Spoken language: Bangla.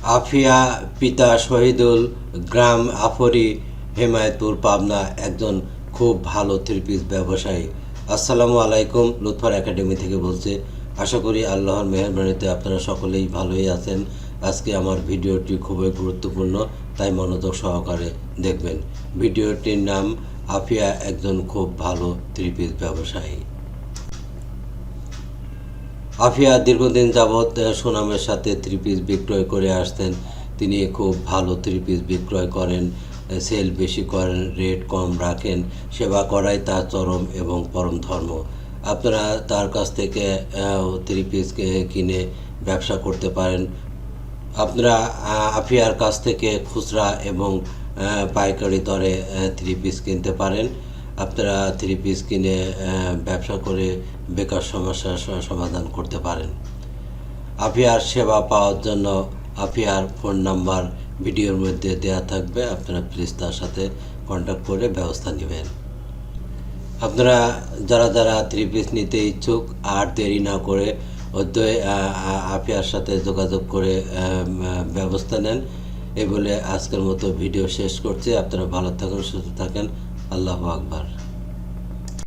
আফিয়া পিতা শহীদুল, গ্রাম আফরি, হেমায়তপুর, পাবনা, একজন খুব ভালো থ্রি পিস ব্যবসায়ী। আসসালামু আলাইকুম, লুৎফর একাডেমি থেকে বলছি। আশা করি আল্লাহর মেহেরবানিতে আপনারা সকলেই ভালোই আছেন। আজকে আমার ভিডিওটি খুবই গুরুত্বপূর্ণ, তাই মনোযোগ সহকারে দেখবেন। ভিডিওটির নাম আফিয়া একজন খুব ভালো থ্রি পিস ব্যবসায়ী। আফিয়া দীর্ঘদিন যাবৎ সুনামের সাথে থ্রি পিস বিক্রয় করে আসতেন। তিনি খুব ভালো থ্রি পিস বিক্রয় করেন, সেল বেশি করেন, রেট কম রাখেন। সেবা করাই তার চরম এবং পরম ধর্ম। আপনারা তার কাছ থেকে থ্রি পিস কিনে ব্যবসা করতে পারেন। আপনারা আফিয়ার কাছ থেকে খুচরা এবং পাইকারি দরে থ্রি পিস কিনতে পারেন। আপনারা থ্রি পিস কিনে ব্যবসা করে বেকার সমস্যার সমাধান করতে পারেন। আফিয়ার সেবা পাওয়ার জন্য আফিয়ার ফোন নাম্বার ভিডিওর মধ্যে দেওয়া থাকবে, আপনারা প্লিজ তার সাথে কন্ট্যাক্ট করে ব্যবস্থা নেবেন। আপনারা যারা যারা থ্রি পিস নিতে ইচ্ছুক আর দেরি না করে অদ্যই আফিয়ার সাথে যোগাযোগ করে ব্যবস্থা নেন। এই বলে আজকের মতো ভিডিও শেষ করছি। আপনারা ভালো থাকুন, সুস্থ থাকেন। আল্লাহু আকবার।